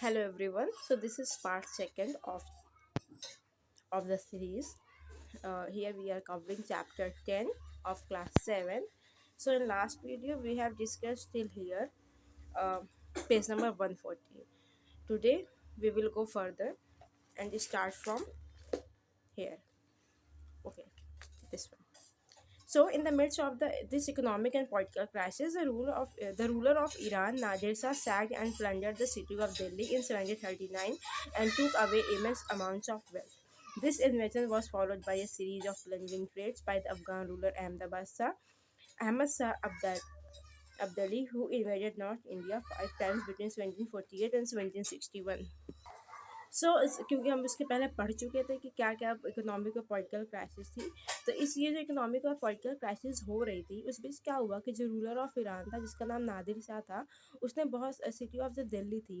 Hello everyone. So this is part second of the series. Here we are covering chapter 10 of class 7. So in last video we have discussed till here uh, page number 140. Today we will go further and start from here. Okay, this one. So, in the midst of this economic and political crisis, the ruler of Iran, Nadir Shah, sacked and plundered the city of Delhi in 1739 and took away immense amounts of wealth. This invasion was followed by a series of plundering raids by the Afghan ruler Ahmad Shah Abdali, who invaded North India 5 times between 1748 and 1761. क्योंकि हम इसके पहले पढ़ चुके थे कि क्या क्या इकोनॉमिक और पॉलिटिकल क्राइसिस थी, तो इस ये जो इकोनॉमिक और पॉलिटिकल क्राइसिस हो रही थी उस बीच क्या हुआ कि जो रूलर ऑफ ईरान था जिसका नाम नादिर शाह था, उसने बहुत सिटी ऑफ द दिल्ली थी,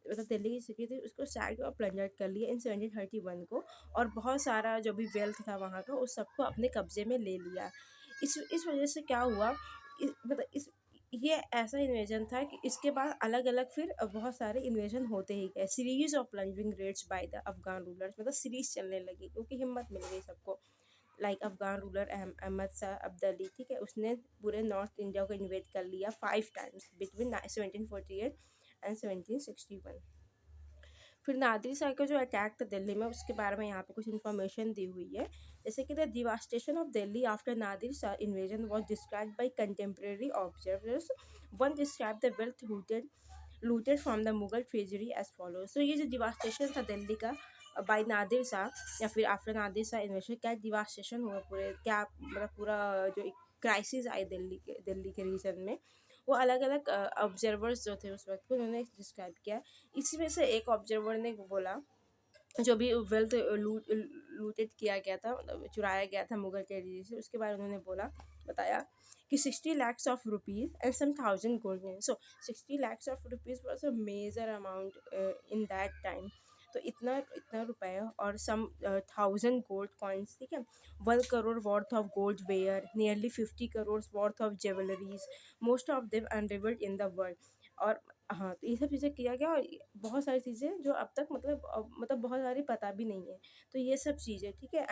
मतलब दिल्ली की सिटी थी, उसको सैक और प्लंडर कर लिया इन 1731 को, और बहुत सारा जो भी वेल्थ था वहाँ का उस सबको अपने कब्जे में ले लिया। इस वजह से क्या हुआ, मतलब इस ये ऐसा इन्वेजन था कि इसके बाद अलग अलग फिर बहुत सारे इन्वेजन होते ही गए, series of plundering raids by the Afghan rulers, मतलब सीरीज चलने लगी क्योंकि हिम्मत मिल गई सबको। लाइक अफगान रूलर अहमद शाह अब्दाली, ठीक है, उसने पूरे नॉर्थ इंडिया को इन्वेट कर लिया 5 टाइम्स बिटवीन 1748 एंड 1761। फिर नादिर शाह का जो अटैक था दिल्ली में, उसके बारे में यहाँ पे कुछ इन्फॉर्मेशन दी हुई है, जैसे कि the devastation of Delhi after Nadir Shah invasion was described by contemporary observers. One describe the wealth looted from the Mughal treasury as follow. So ये जो डिवास्टेशन था दिल्ली का बाय नादिर शाह या फिर आफ्टर नादिर शाह इन्वेजन, क्या डिवास्टेशन हुआ पूरे, क्या मतलब पूरा जो क्राइसिस आई दिल्ली के रीजन में, वो अलग अलग ऑब्जर्वर्स जो थे उस वक्त को उन्होंने डिस्क्राइब किया। इसी में से एक ऑब्जर्वर ने बोला, जो भी वेल्थ लूटेड किया गया था, मतलब चुराया गया था मुगल टेरिटरी से, उसके बारे में उन्होंने बताया कि 60 lakhs of rupees and some thousand gold coins. So 60 lakhs of rupees was a major amount in that time. तो इतना इतना रुपए और सम 1000 gold coins, ठीक है, 1 crore worth of gold were, nearly 50 crores worth of jewelries, most of them unrivalled in the world. और हाँ, तो ये सब चीज़ें किया गया, और बहुत सारी चीज़ें जो अब तक मतलब बहुत सारी पता भी नहीं है, तो ये सब चीज़ें, ठीक है।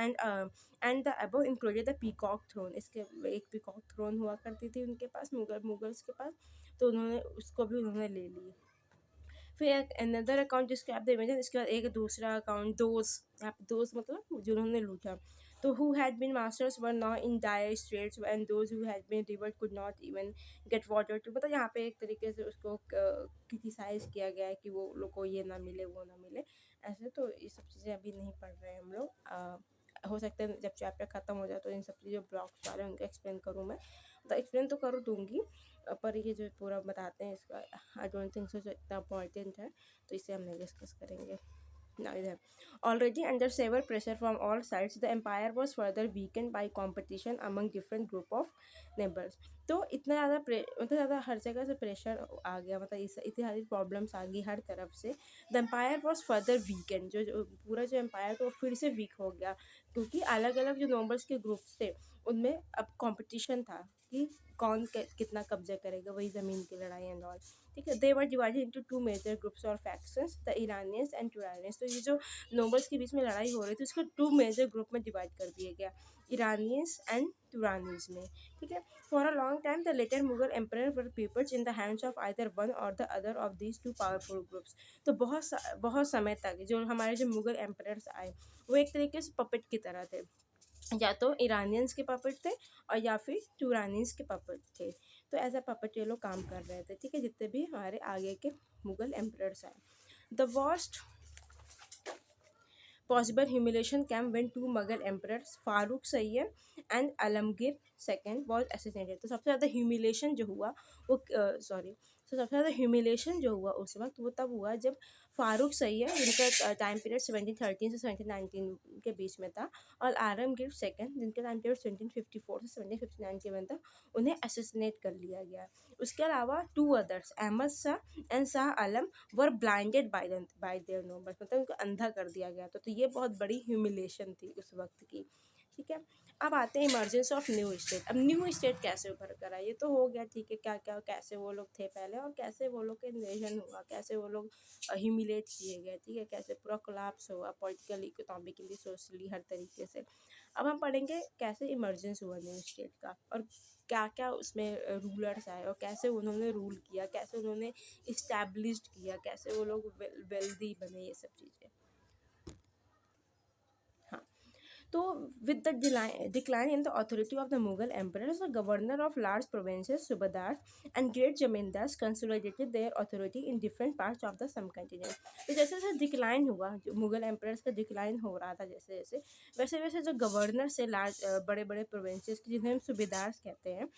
And the above included the peacock throne, इसके एक पीकॉक थ्रोन हुआ करती थी उनके पास, मुगल्स के पास, तो उन्होंने उसको भी उन्होंने ले ली। फिर एक another account describe the image, इसके बाद एक दूसरा अकाउंट दोस्त मतलब जो उन्होंने लूटा, तो who had been masters were now in dire straits and those who had been delivered could not even get water to, मतलब यहाँ पे एक तरीके से उसको क्रिटिसाइज किया गया है कि वो लोग को ये ना मिले वो ना मिले ऐसे। तो ये सब चीज़ें अभी नहीं पढ़ रहे हैं हम लोग, हो सकता है जब चैप्टर ख़त्म हो जाए तो इन सब चीज़ों ब्लॉक्स वाले उनको एक्सप्लेन करूँ मैं, तो एक्सप्लेन तो कर दूँगी, पर ये जो पूरा बताते हैं इसका आई डोंट थिंक सो इतना इम्पॉर्टेंट है, तो इसे हम नहीं डिस्कस करेंगे। Now there. Already under severe pressure from all sides, the empire was further weakened by competition among different group of neighbors. तो इतना ज़्यादा मतलब ज़्यादा हर जगह से प्रेशर आ गया, मतलब इतनी सारी प्रॉब्लम्स आ गई हर तरफ से। The empire was further weakened, जो पूरा जो एम्पायर था वो फिर से वीक हो गया, क्योंकि अलग अलग जो नॉबल्स के ग्रुप्स थे उनमें अब कंपटीशन था कि कौन कितना कब्जा करेगा, वही ज़मीन की लड़ाई एंड ऑल, ठीक है। They were divided into 2 major groups और factions, the Iranians and Turanians. तो ये जो नोबल्स के बीच में लड़ाई हो रही थी उसको 2 मेजर ग्रुप में डिवाइड कर दिया गया, ईरानियंस एंड टुरानीज में, ठीक है। For a long time the later Mughal emperor were peoples in the hands of either one or the other of these 2 powerful groups. तो बहुत समय तक जो हमारे जो मुगल एम्परर्स आए वो एक तरीके से पपेट की तरह थे, या तो ईरानियंस के पपेट थे और या फिर टुरानीज के पपेट थे। तो एज अ पपेट ये लोग काम कर रहे थे, ठीक है, जितने भी हमारे आगे के मुगल एम्परर्स आए। The worst possible humiliation came when 2 Mughal emperors Farooq Syed and Alamgir second was assassinated। तो सबसे ज़्यादा ह्यूमिलेशन जो हुआ वो सबसे ज़्यादा ह्यूमिलेशन जो हुआ उस वक्त वो तब हुआ जब फारूक सैयद, जिनका टाइम पीरियड 1713 से 1719 के बीच में था, और आलमगीर सेकेंड, जिनका टाइम पीरियड 1754 से 1759 के में था, उन्हें असैसिनेट कर लिया गया। उसके अलावा 2 others, Ahmad Shah and Shah Alam, were blinded by their nobles, मतलब उनको अंधा कर दिया गया। तो ये बहुत बड़ी ह्यूमिलेशन थी उस वक्त की, ठीक है। अब आते हैं इमरजेंस ऑफ न्यू स्टेट। अब न्यू स्टेट कैसे उभर कर आया, ये तो हो गया, ठीक है, क्या क्या कैसे वो लोग थे पहले और कैसे वो लोग का इन्वेजन हुआ, कैसे वो लोग ह्यूमिलेट किए गए, ठीक है, कैसे पूरा कोलैप्स हुआ पॉलिटिकली, इकोनॉमिकली, सोशली, हर तरीके से। अब हम पढ़ेंगे कैसे इमरजेंस हुआ न्यू स्टेट का और क्या क्या उसमें रूलर्स आए और कैसे उन्होंने रूल किया, कैसे उन्होंने इस्टेब्लिश्ड किया, कैसे वो लोग वेल्दी बने, ये सब चीज़ें। हाँ, तो with the decline in the authority of the Mughal emperors, the governor of large provinces, Subadars and great zamindars consolidated their authority in different parts of the subcontinent. तो जैसे जैसे डिक्लाइन हुआ, जो मुगल एम्परर्स का डिक्लाइन हो रहा था जैसे जैसे, वैसे वैसे जो गवर्नर से लार्ज बड़े बड़े प्रोविंसेस की, जिन्हें हम सूबेदार्स कहते हैं,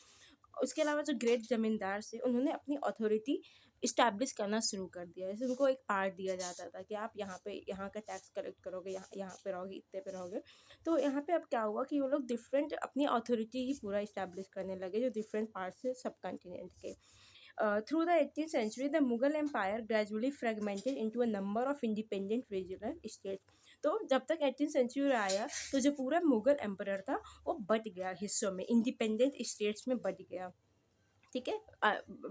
उसके अलावा जो ग्रेट जमींदार से, उन्होंने अपनी अथॉरिटी इस्टेब्लिश करना शुरू कर दिया। जैसे उनको एक पार्ट दिया जाता था कि आप यहाँ पे यहाँ का टैक्स कलेक्ट करोगे, यहाँ यहाँ पे रहोगे, इतने पे रहोगे। तो यहाँ पे अब क्या हुआ कि वो लोग डिफरेंट अपनी अथॉरिटी ही पूरा इस्टेब्लिश करने लगे, जो डिफरेंट पार्ट से सब कॉन्टिनेंट के। Through the 18th century, the Mughal Empire gradually fragmented into a number of independent regional states. तो जब तक 18th सेंचुरी आया तो जो पूरा मुगल एम्परर था वो बट गया हिस्सों में, इंडिपेंडेंट स्टेट्स में बट गया, ठीक है,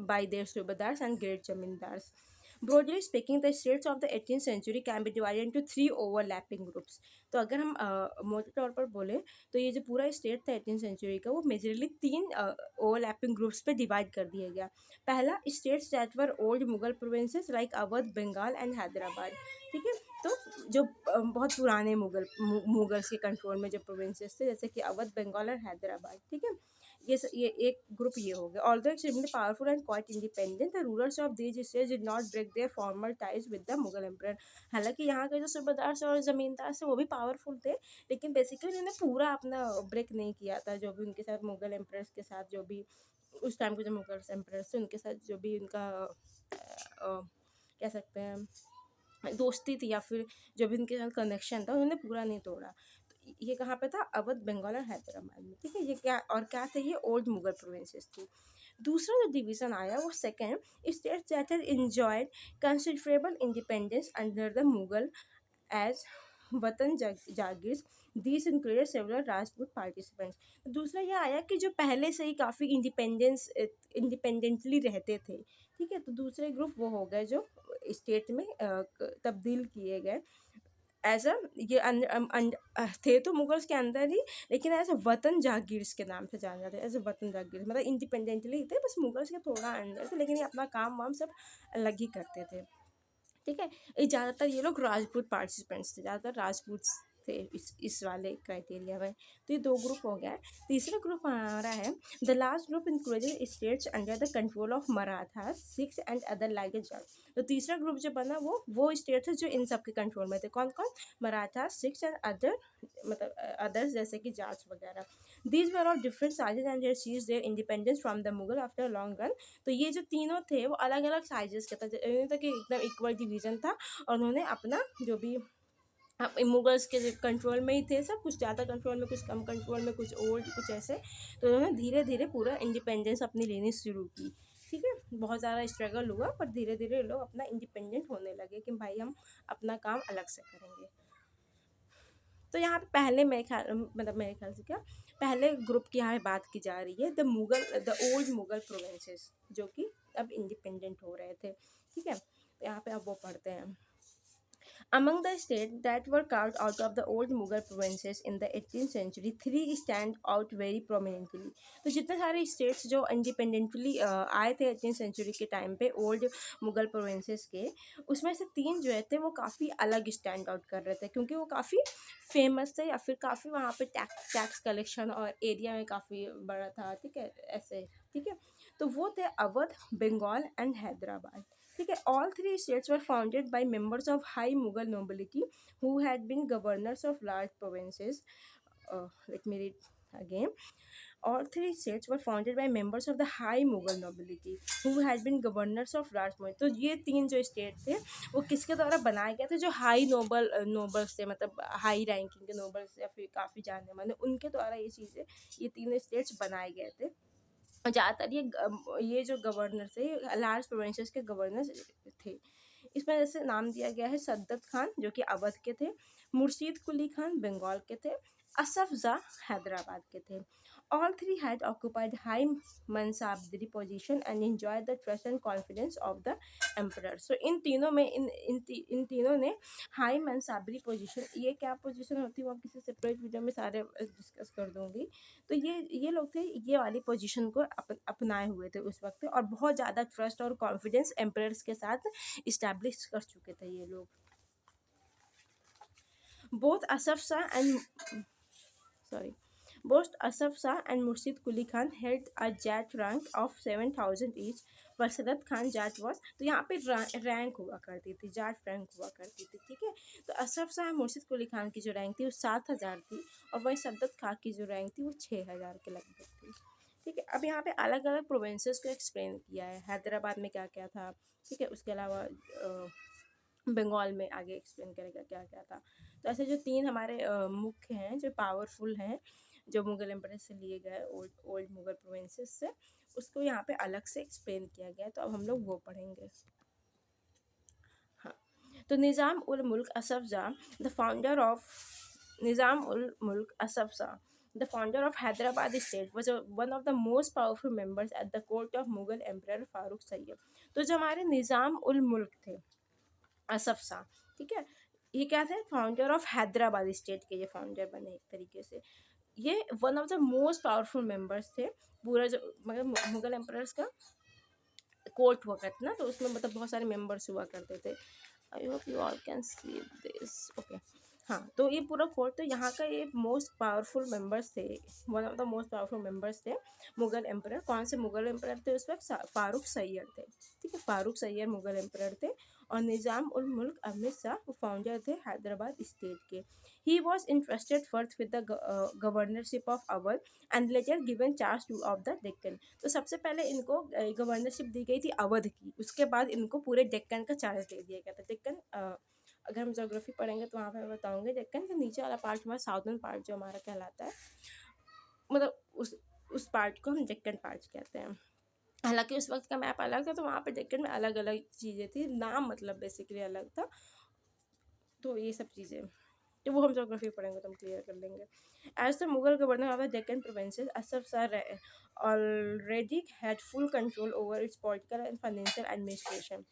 by their subedars and great zamindars. Broadly speaking, the states of the 18th century can be divided into 3 overlapping groups. तो अगर हम मोटे तौर पर बोले तो ये जो पूरा स्टेट था 18th सेंचुरी का, वो मेजरली 3 ओवरलैपिंग ग्रुप्स पे डिवाइड कर दिया गया। पहला, states that were old Mughal provinces like Awadh, Bengal and Hyderabad, ठीक है। तो जो बहुत पुराने मुगल्स के कंट्रोल में जो प्रोविंसेस थे, जैसे कि अवध, बंगाल और हैदराबाद, ठीक है, ये एक ग्रुप ये हो गया। Although extremely powerful and quite independent, the rulers of these states did not break their formal ties with the Mughal emperor. हालांकि यहाँ के जो सूबेदार और जमींदार से वो भी पावरफुल थे, लेकिन बेसिकली उन्होंने पूरा अपना ब्रेक नहीं किया था। जो भी उनके साथ मुगल एम्परर्स के साथ, जो भी उस टाइम के जो मुगल एम्परर्स थे, उनके साथ जो भी उनका कह सकते हैं दोस्ती थी या फिर जो भी उनके साथ कनेक्शन था, उन्होंने पूरा नहीं तोड़ा। ये कहाँ पे था? अवध, बंगाल और हैदराबाद में, ठीक है। ये क्या और क्या थे? ये ओल्ड मुगल प्रोविंसेस थी। दूसरा जो डिवीजन आया वो second, states that had enjoyed considerable independence under the Mughal as watan jagirs, this included several Rajput participants. दूसरा ये आया कि जो पहले से ही काफ़ी इंडिपेंडेंटली रहते थे, ठीक है, तो दूसरे ग्रुप वो हो गए जो स्टेट में तब्दील किए गए एज अ, ये थे तो मुगल्स के अंदर ही, लेकिन एज अ वतन जागीर्स के नाम से जाना जाता है। एज अ वतन जागीर्स मतलब इंडिपेंडेंटली थे, बस मुगल्स के थोड़ा अंदर थे, लेकिन ये अपना काम वाम सब अलग ही करते थे, ठीक है। ये ज़्यादातर ये लोग राजपूत पार्टिसिपेंट्स थे, ज़्यादातर राजपूत थे इस वाले क्राइटेरिया में। तो ये 2 ग्रुप हो गया है। तीसरा ग्रुप हमारा है, the last group included states under the control of Maratha, Sikhs and other like Jat. तो तीसरा ग्रुप जो बना वो स्टेट थे जो इन सब के कंट्रोल में थे। कौन कौन? मराठा, सिख्स एंड अदर, मतलब अदर्स जैसे कि जाट्स वगैरह। These were of different sizes and seized their independence from the Mughal after long run. तो ये जो तीनों थे वो अलग अलग साइजेस के थे, नहीं था कि एकदम इक्वल डिवीजन था, और उन्होंने अपना जो भी मुगल्स के कंट्रोल में ही थे सब, कुछ ज़्यादा कंट्रोल में, कुछ कम कंट्रोल में, कुछ ओल्ड, कुछ ऐसे। तो उन्होंने धीरे धीरे पूरा इंडिपेंडेंस अपनी लेनी शुरू की, ठीक है। बहुत ज़्यादा स्ट्रगल हुआ, पर धीरे धीरे लोग अपना इंडिपेंडेंट होने लगे कि भाई हम अपना काम अलग से करेंगे। तो यहाँ पे पहले मेरे ख्याल से क्या, पहले ग्रुप की यहाँ बात की जा रही है, द ओल्ड मुगल प्रोविंसेस, जो कि अब इंडिपेंडेंट हो रहे थे, ठीक है। तो यहाँ पे अब वो पढ़ते हैं। Among the states that were carved out of the old Mughal provinces in the 18th century, 3 stand out very prominently. तो जितने सारे स्टेट्स जो इंडिपेंडेंटली आए थे 18th सेंचुरी के टाइम पे ओल्ड मुगल प्रोविंसेस के, उसमें से 3 जो थे वो काफ़ी अलग स्टैंड आउट कर रहे थे, क्योंकि वो काफ़ी फेमस थे या फिर काफ़ी वहाँ पे टैक्स कलेक्शन और एरिया में काफ़ी बड़ा था, ठीक है, ऐसे, ठीक है। तो वो थे अवध, बंगाल एंड हैदराबाद, ठीक है। All 3 states were founded by members of high Mughal nobility who had been governors of large provinces. Let me read again. All 3 states were founded by members of the high Mughal nobility who had been governors of large provinces. तो ये 3 जो state थे वो किसके द्वारा बनाए गए थे? जो हाई नोबल्स थे, मतलब हाई रैंकिंग के नोबल्स या फिर काफ़ी जाने माने, उनके द्वारा ये चीज़ें, ये 3 स्टेट्स बनाए गए थे। ज़्यादातर ये जो गवर्नर थे, लार्ज प्रोविंसेस के गवर्नर थे। इसमें जैसे नाम दिया गया है सद्दत खान जो कि अवध के थे, मुर्शीद कुली खान बंगाल के थे, असफ जा हैदराबाद के थे। All three had occupied high mansabdari position and enjoyed the trust and confidence of the emperor. So इन तीनों में इन तीनों ने हाई मनसाबरी पोजीशन, ये क्या पोजीशन होती है वो आप किसी सेपरेट वीडियो में सारे डिस्कस कर दूंगी। तो ये लोग थे, ये वाली पोजीशन को अपनाए हुए थे उस वक्त, और बहुत ज़्यादा ट्रस्ट और कॉन्फिडेंस एम्परर्स के साथ इस्टेब्लिश कर चुके थे ये लोग। Both Asaf Shah and Murshid Quli Khan held a Jat rank of 7,000 each. Wasadat Khan Jat was, तो यहाँ पे रैंक हुआ करती थी, जाट रैंक हुआ करती थी, ठीक है। तो असफ शाह मुर्शिद कुली खान की जो रैंक थी वो 7,000 थी, और वही सदत खान की जो रैंक थी वो 6,000 के लगभग थी, ठीक है। अब यहाँ पे अलग अलग प्रोविंसेस को एक्सप्लेन किया है, हैदराबाद में क्या क्या था, ठीक है। उसके अलावा बंगाल में आगे एक्सप्लेन करेगा क्या क्या था। तो ऐसे जो तीन हमारे मुख्य हैं जो पावरफुल हैं, जो मुगल एम्पायर से लिए गए ओल्ड मुगल प्रोविंसेस से, उसको यहाँ पे अलग से एक्सप्लेन किया गया। तो अब हम लोग वो पढ़ेंगे। हाँ, तो निज़ाम उल मुल्क असफ जा, the founder of the founder of Hyderabad state, was one of the most powerful members at the court of Mughal Emperor Farooq Sayyid। तो जो हमारे निज़ाम उल मुल्क थे असफ शाह, ठीक है, ये क्या थे, फाउंडर ऑफ हैदराबाद स्टेट के ये फाउंडर बने एक तरीके से। ये one of the most powerful members थे। पूरा जो मतलब मुगल एम्परर्स का कोर्ट हुआ करता ना, तो उसमें मतलब बहुत सारे मेंबर्स हुआ करते थे। I hope you all can see this, okay. हाँ, तो ये पूरा कोर्ट, तो यहाँ का ये मोस्ट पावरफुल मेंबर्स थे, one of the most powerful members थे मुगल एम्परर। कौन से मुगल एम्परर थे उस वक्त? फारूक सैयद थे, ठीक है, फारूक सैयद मुगल एम्परर थे। और निज़ाम उल मुल्क अहमद शाह वो फाउंडर थे हैदराबाद स्टेट के। He was interested first with the governorship of Awadh and later given charge two of the Deccan. तो सबसे पहले इनको गवर्नरशिप दी गई थी अवध की, उसके बाद इनको पूरे डेक्कन का चार्ज दे दिया गया था। डेक्कन अगर हम ज्योग्राफी पढ़ेंगे तो वहाँ पे मैं बताऊँगी, डेक्कन के नीचे वाला पार्ट हमारा साउदर्न पार्ट जो हमारा कहलाता है, मतलब उस पार्ट को हम डेक्कन पार्ट कहते हैं। हालांकि उस वक्त का मैप अलग था, तो वहाँ पे डेक्कन में अलग अलग चीज़ें थी, नाम मतलब बेसिकली अलग था। तो ये सब चीज़ें तो वो हम ज्योग्राफी पढ़ेंगे तो हम क्लियर कर लेंगे। As the Mughal governor of the Deccan provinces, Asaf Shah already had full control over its political and financial administration।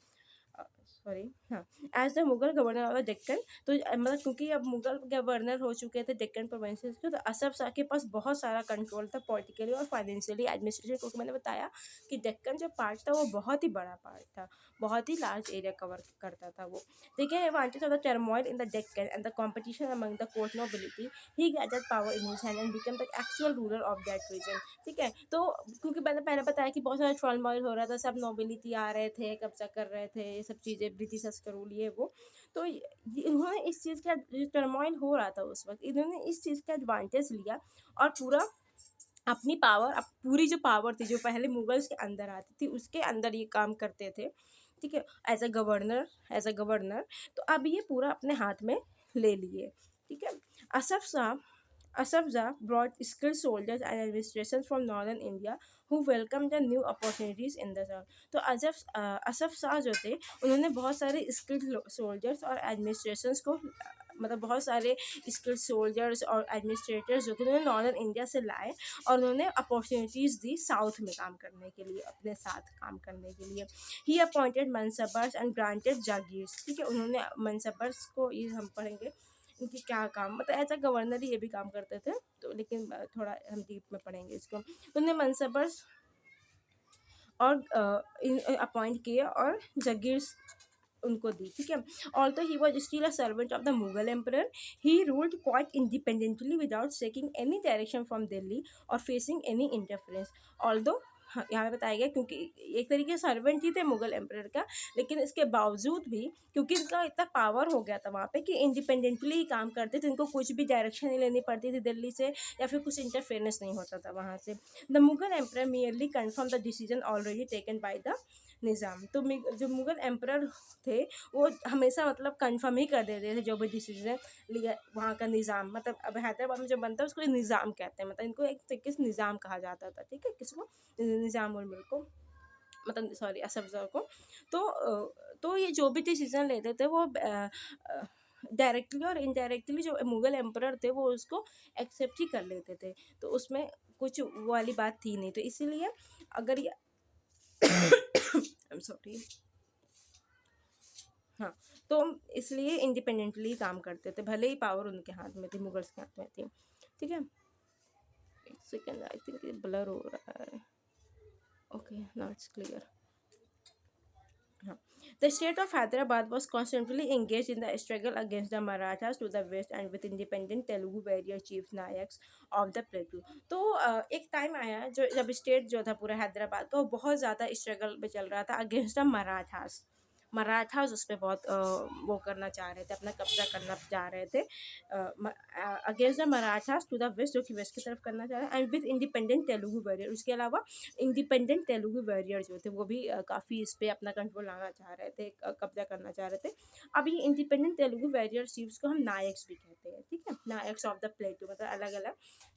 हाँ, as the Mughal governor of the Deccan, तो मतलब क्योंकि अब मुगल गवर्नर हो चुके थे डेक्कन प्रोविंसेस के, तो असफ शाह के पास बहुत सारा कंट्रोल था पॉलिटिकली और फाइनेंशियली एडमिनिस्ट्रेशन, क्योंकि मैंने बताया कि डेक्कन जो पार्ट था वो बहुत ही बड़ा पार्ट था, बहुत ही लार्ज एरिया कवर करता था वो। देखिए, advantage of the turmoil in the Deccan and the competition among the court nobility, he gathered power in his hand and become the actual ruler of that region, ठीक है। तो क्योंकि मैंने पहले बताया कि बहुत सारा टर्मोइल हो रहा था, सब नोबिलिटी आ रहे थे, कब्जा कर रहे थे, ये सब चीज़ें ब्रिटिशर्स का रूल ये वो, तो इन्होंने इस चीज़ का जो टर्मोइल हो रहा था उस वक्त, इन्होंने इस चीज़ का एडवांटेज लिया और पूरा अपनी पावर, पूरी जो पावर थी जो पहले मुगल्स के अंदर आती थी उसके अंदर ये काम करते थे, ठीक है, एज अ गवर्नर। तो अब ये पूरा अपने हाथ में ले लिए, ठीक है। Asaf Shah brought skilled soldiers and administrators from northern India who welcomed the new opportunities in the south। तो असफ शाह जो थे उन्होंने बहुत सारे स्किल्ड सोल्जर्स और एडमिनिस्ट्रेशंस को, मतलब बहुत सारे स्किल्ड सोल्जर्स और एडमिनिस्ट्रेटर्स जो थे उन्होंने नॉर्दर्न इंडिया से लाए और उन्होंने अपॉर्चुनिटीज़ दी साउथ में काम करने के लिए, अपने साथ काम करने के लिए। ही अपॉइंटेड मनसबर्स एंड ग्रांटेड जागीर्स, ठीक है, उन्होंने मनसबर्स को, ये हम पढ़ेंगे इनकी क्या काम, मतलब एज अ गवर्नर ही ये भी काम करते थे, तो लेकिन थोड़ा हम डीप में पढ़ेंगे इसको। तो उन्हें मनसबर्स और अपॉइंट किए और जागीर्स उनको दी, ठीक है। Although he was still a servant of the Mughal emperor, he ruled quite independently without taking any direction from Delhi और फेसिंग एनी इंटरफेरेंस। ऑल्दो यहाँ पे बताया गया क्योंकि एक तरीके से सर्वेंट ही थे मुगल एम्परर का, लेकिन इसके बावजूद भी क्योंकि इनका इतना पावर हो गया था वहाँ पे कि इंडिपेंडेंटली ही काम करते थे, इनको कुछ भी डायरेक्शन नहीं लेनी पड़ती थी दिल्ली से या फिर कुछ इंटरफेरेंस नहीं होता था वहाँ से। The Mughal emperor merely confirm the decision already taken by the Nizam. तो जो मुगल एम्परर थे वो हमेशा मतलब कंफर्म ही कर देते थे जो भी डिसीजन लिया वहाँ का निज़ाम, मतलब अब हैदराबाद में जो बनता है उसको निज़ाम कहते हैं, मतलब इनको एक तरीके से निज़ाम कहा जाता था, ठीक है, किसको, निज़ाम उल मुल्क को, मतलब सॉरी असफ शाह को। तो ये जो भी डिसीजन लेते थे वो डायरेक्टली और इनडायरेक्टली जो मुगल एम्परर थे वो उसको एक्सेप्ट ही कर लेते थे, तो उसमें कुछ वो वाली बात थी नहीं। तो इसीलिए अगर ये आई एम सॉरी, हाँ, तो इसलिए इंडिपेंडेंटली काम करते थे, भले ही पावर उनके हाथ में थी, मुगल्स के हाथ में थी। ठीक है, एक सेकेंड, आई थिंक ये ब्लर हो रहा है। Okay, now it's clear. हाँ, the state of Hyderabad was constantly engaged in the struggle against the Marathas to the west and with independent Telugu warrior chief Nayaks of the plateau। तो एक time आया जो जब state जो था पूरा हैदराबाद का वो बहुत ज़्यादा स्ट्रगल में चल रहा था अगेंस्ट द मराठास। मराठास उस पर बहुत वो करना चाह रहे थे, अपना कब्जा करना चाह रहे थे against the Marathas to the west, जो कि वेस्ट की तरफ करना चाह रहे हैं, and with independent Telugu warrior. उसके अलावा इंडिपेंडेंट तेलुगु वॉरियर जो थे वो भी काफ़ी इस पर अपना कंट्रोल लाना चाह रहे थे, कब्जा करना चाह रहे थे। अब ये इंडिपेंडेंट तेलुगु वॉरियर चीफ्स को हम नायक्स भी कहते हैं। ठीक है, नायक्स ऑफ द प्लेटो, मतलब अलग अलग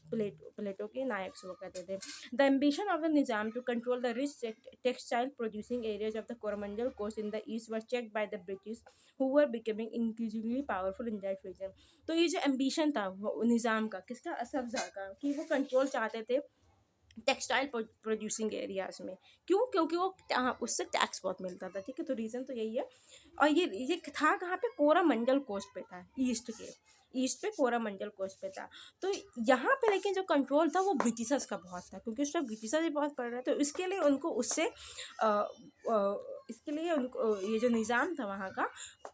प्लेटो के नायक्स वो कहते थे। The ambition of the Nizam to control the rich textile producing areas of the Coromandel coast in the east were checked by the British who were becoming increasingly powerful in that region. तो ये जो एम्बिशन था वो निज़ाम का, किसका, असफजा का, कि वो कंट्रोल चाहते थे टेक्सटाइल प्रोड्यूसिंग एरियाज में। क्यों? क्योंकि वो उससे टैक्स बहुत मिलता था। ठीक है, तो रीज़न तो यही है। और ये था कहाँ पे, कोरामंडल कोस्ट पे था, ईस्ट पे कोरामंडल कोस्ट पे था। तो यहाँ पे लेकिन जो कंट्रोल था वो ब्रिटिशर्स का बहुत था, क्योंकि उस टाइम ब्रिटिशर्स भी बहुत पड़ रहे थे। तो इसके लिए उनको उससे इसके लिए उनको ये जो निज़ाम था वहाँ का,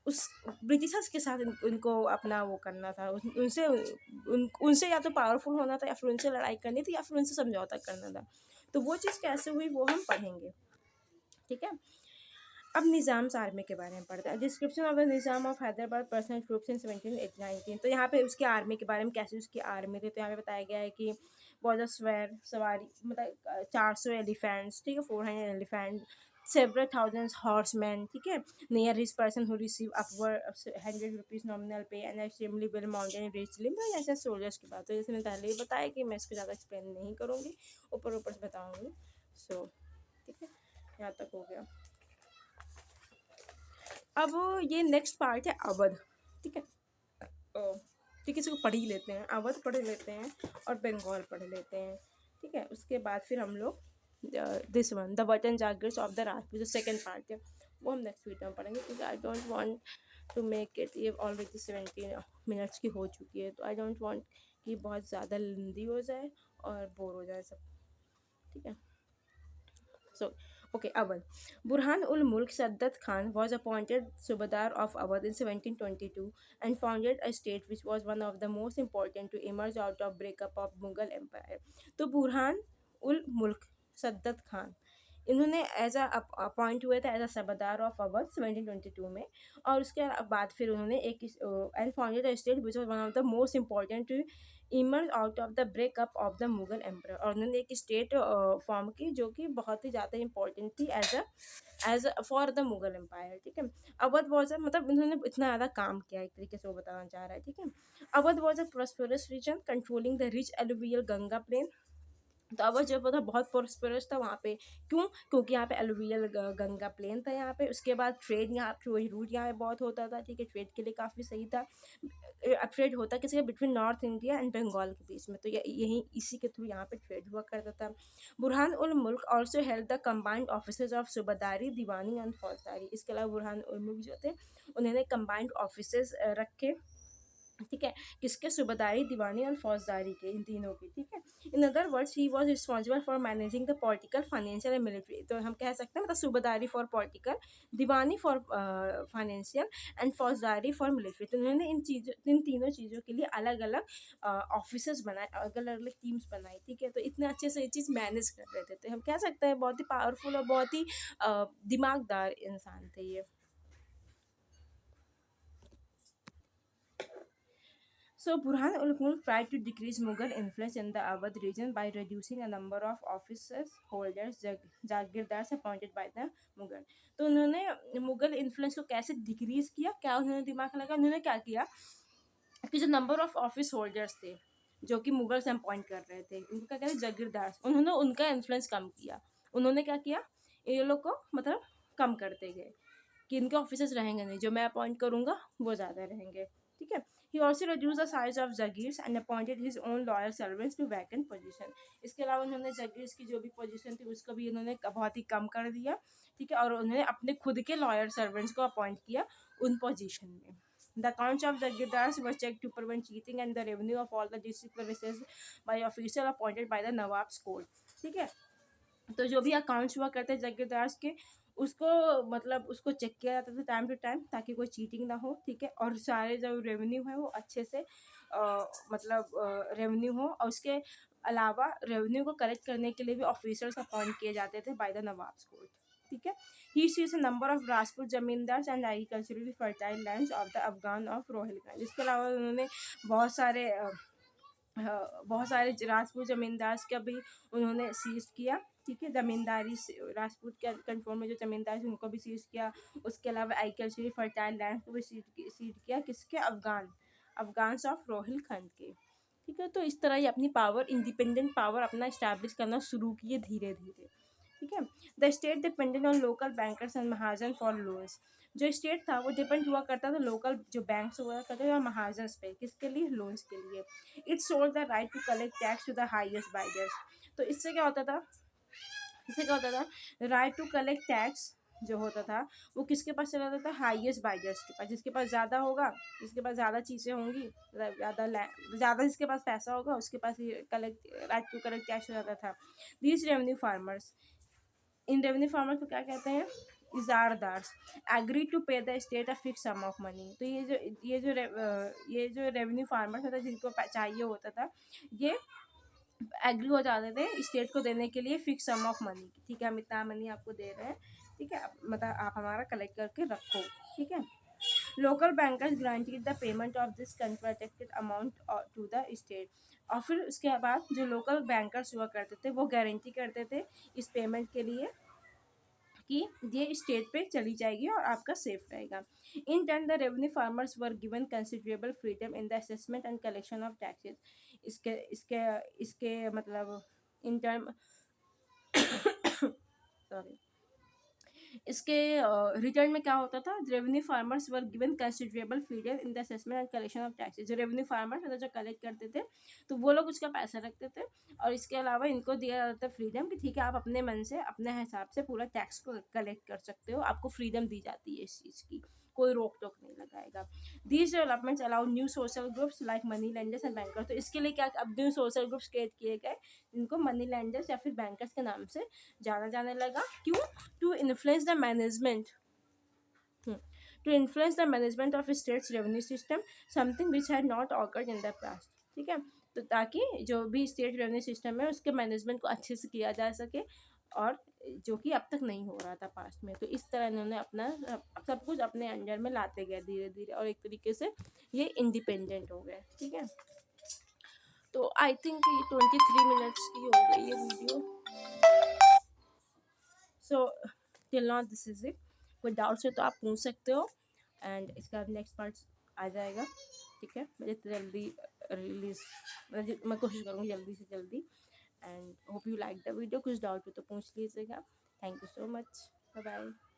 उस ब्रिटिशर्स के साथ उनको अपना वो करना था, उनसे या तो पावरफुल होना था, या फिर उनसे लड़ाई करनी थी, या फिर उनसे समझौता करना था। तो वो चीज़ कैसे हुई वो हम पढ़ेंगे। ठीक है, अब निज़ाम्स आर्मी के बारे में पढ़ते हैं। Description of the Nizam of Hyderabad personal troops in 1719। तो यहाँ पे उसके आर्मी के बारे में, कैसे उसकी आर्मी थी, तो यहाँ पे बताया गया है कि वॉज अ सवारी, मतलब 400 एलिफेंट्स, ठीक है, 400 एलिफेंट, several thousands horsemen, ठीक है, near his person who receive upward of 100 rupees nominal pay and extremely well mounted richly। मैं ऐसे सोल्जर्स की बात है, जैसे मैंने पहले ही बताया कि मैं इसको ज़्यादा एक्सप्लेन नहीं करूँगी, ऊपर ऊपर से बताऊँगी। सो ठीक है, यहाँ तक हो गया। अब ये नेक्स्ट पार्ट है अवध। ठीक है, ठीक है, इसको पढ़ ही लेते हैं, अवध पढ़ लेते हैं और बंगाल पढ़ लेते हैं। ठीक है, उसके बाद फिर हम लोग this one the button joggers of the Rajput, जो सेकेंड पार्ट है वो हम नेक्स्ट वीडियो में पढ़ेंगे, क्योंकि I don't want to make it, ये ऑलरेडी 17 मिनट्स की हो चुकी है, तो आई डोंट वांट कि बहुत ज़्यादा लंबी हो जाए और बोर हो जाए सब। ठीक है, सो okay, Awadh. Burhan ul Mulk Saddat Khan was appointed Subadar of Awadh in 1722 and founded a state which was one of the most important to emerge out of breakup of Mughal Empire। तो बुरहान उल मुल्क सद्दत खान, इन्होंने as appoint हुए थे as a subahdar of Awadh 1722 में, और उसके बाद फिर उन्होंने एक and founded a state which was one of the most important to emerge out of the breakup of the Mughal empire. और उन्होंने एक स्टेट फॉर्म की जो कि बहुत ही ज़्यादा इंपॉर्टेंट थी as for the Mughal empire. ठीक है, अवध वॉज मतलब इन्होंने इतना ज़्यादा काम किया, एक तरीके से वो बताना चाह रहा है। ठीक है, Awadh was a prosperous region controlling the rich alluvial Ganga plain. तो अवध जो था बहुत प्रोस्पेरस था वहाँ पे। क्यों? क्योंकि यहाँ पे एलुवियल गंगा प्लेन था यहाँ पे। उसके बाद ट्रेड यहाँ रूट यहाँ पे बहुत होता था। ठीक है, ट्रेड के लिए काफ़ी सही था। ट्रेड होता किसी का between north India and Bengal के बीच में, तो यही इसी के थ्रू यहाँ पे ट्रेड हुआ करता था। Burhan ul Mulk also held the combined officers of subadari, diwani and faujdari. इसके अलावा बुरहान उल मुल्क जो थे उन्होंने कंबाइंड ऑफिसर्स रखे। ठीक है, किसके? सूबादारी, दीवानी और फौजदारी के, इन तीनों की। ठीक है, in other words he was responsible for managing the political, financial and military. तो हम कह सकते हैं मतलब subadari for political, diwani for financial and faujdari for military. तो उन्होंने इन तीनों चीज़ों के लिए अलग अलग ऑफिसर्स बनाए, अलग अलग टीम्स बनाई। ठीक है, तो इतने अच्छे से ये चीज़ मैनेज कर रहे थे, तो हम कह सकते हैं बहुत ही पावरफुल और बहुत ही दिमागदार इंसान थे ये। So Burhan ul Mulk tried to decrease Mughal influence in the Awadh region by reducing a number of offices holders, Jagirdar appointed by the Mughal। तो उन्होंने मुगल इन्फ्लुएंस को कैसे डिक्रीज किया? क्या उन्होंने दिमाग लगा? उन्होंने क्या किया कि जो नंबर ऑफ ऑफिस होल्डर्स थे जो कि मुगल से अपॉइंट कर रहे थे, उनको क्या कहते हैं, जागीरदार, उन्होंने उनका इन्फ्लुएंस कम किया। उन्होंने क्या किया? ये लोग को मतलब कम करते गए कि इनके ऑफिसर्स रहेंगे नहीं, जो मैं अपॉइंट करूँगा वो ज़्यादा रहेंगे। ठीक है। He also reduce the size of jagirs and appointed his own loyal servants to vacant position. इसके अलावा उन्होंने जागीर्स की जो भी पोजीशन थी उसको भी उन्होंने बहुत ही कम कर दिया, ठीक है, और उन्होंने अपने खुद के लॉयल सर्वेंट्स को अपॉइंट किया उन पोजीशन में। The accounts of the Girdars were checked to prevent cheating and the revenue of all the district were assessed by official appointed by the Nawab's court, ठीक है। तो जो भी अकाउंट्स हुआ करते जागीरदार्स के उसको मतलब उसको चेक किया जाता था टाइम टू टाइम ताकि कोई चीटिंग ना हो, ठीक है, और सारे जो रेवेन्यू है वो अच्छे से मतलब रेवेन्यू हो, और उसके अलावा रेवेन्यू को कलेक्ट करने के लिए भी ऑफिसर्स अपॉइंट किए जाते थे बाय द नवाब्स कोर्ट, ठीक है। He sees a number of Rajput zamindars and agriculturally fertile lands of the Afghan of Rohilkhand. इसके अलावा उन्होंने बहुत सारे बहुत सारे राजपूत जमींदार का भी उन्होंने सीज किया, ठीक है, ज़मींदारी राजपूत के कंट्रोल में जो जमींदार थे उनको भी सीज किया। उसके अलावा एग्रीकल्चरली फर्टाइल लैंड को भी सीज किया, किसके, अफगान्स ऑफ रोहिलखंड के, ठीक है। तो इस तरह ये अपनी पावर, इंडिपेंडेंट पावर अपना इस्टेब्लिश करना शुरू किए धीरे धीरे, ठीक है। The state dependent on local bankers and Mahajan for loans. जो स्टेट था वो डिपेंड हुआ करता था लोकल जो बैंक्स हुआ करते थे और महाजन पे, किसके लिए, लोन्स के लिए। It sold the right to collect tax to the highest bidders. तो इससे क्या होता था, राइट टू कलेक्ट टैक्स जो होता था वो किसके पास चला जाता था, हाईएस्ट बाइडर्स के पास, जिसके पास ज़्यादा होगा, जिसके पास ज़्यादा चीज़ें होंगी, ज़्यादा जिसके पास पैसा होगा उसके पास राइट टू कलेक्ट टैक्स हो जाता था। दीज रेवेन्यू फार्मर्स, इन रेवेन्यू फार्मर को क्या कहते हैं, ijaradars, agree to pay the state a fix sum of money. तो ये जो रेवेन्यू फार्मर होता जिनको चाहिए होता था, ये एग्री हो जाते थे स्टेट को देने के लिए फिक्स सम ऑफ मनी, ठीक है, हम इतना मनी आपको दे रहे हैं, ठीक है, मतलब आप हमारा कलेक्ट करके रखो, ठीक है। Local bankers granted the payment of this contracted amount to the state. और फिर उसके बाद जो लोकल बैंकर्स हुआ करते थे वो गारंटी करते थे इस पेमेंट के लिए कि ये स्टेट पे चली जाएगी और आपका सेफ रहेगा। In turn the revenue farmers were given considerable freedom in the assessment and collection of taxes. इसके इसके इसके मतलब इन टर्म सॉरी, इसके रिटर्न में क्या होता था, revenue farmers were given considerable freedom in the assessment and collection of taxes. जो रेवेन्यू फार्मर्स मतलब जो कलेक्ट करते थे तो वो लोग उसका पैसा रखते थे, और इसके अलावा इनको दिया जाता था फ्रीडम कि ठीक है आप अपने मन से अपने हिसाब से पूरा टैक्स को कलेक्ट कर सकते हो, आपको फ्रीडम दी जाती है इस चीज़ की, कोई रोक टोक नहीं लगाएगा। These developments allow new social groups like money lenders and banker. तो इसके लिए क्या अब न्यू सोशल ग्रुप्स क्रिएट किए गए जिनको मनी लेंडर्स या फिर बैंकर्स के नाम से जाना जाने लगा। क्यों, to influence the management to influence the management of state's revenue system, something which had not occurred in the past, ठीक है। तो ताकि जो भी स्टेट रेवेन्यू सिस्टम है उसके मैनेजमेंट को अच्छे से किया जा सके, और जो कि अब तक नहीं हो रहा था पास्ट में। तो इस तरह इन्होंने अपना सब कुछ अपने अंडर में लाते गए धीरे धीरे, और एक तरीके से ये इंडिपेंडेंट हो गए, ठीक है। तो आई थिंक ये 23 मिनट्स की हो गई ये video. So till now this is it. कोई डाउट्स है तो आप पूछ सकते हो, एंड इसका नेक्स्ट पार्ट आ जाएगा, ठीक है। मैं जितनी जल्दी रिलीज मैं कोशिश करूँगी जल्दी से जल्दी। And hope you like the video. कुछ डाउट हो तो पूछ लीजिएगा। Thank you so much, bye bye.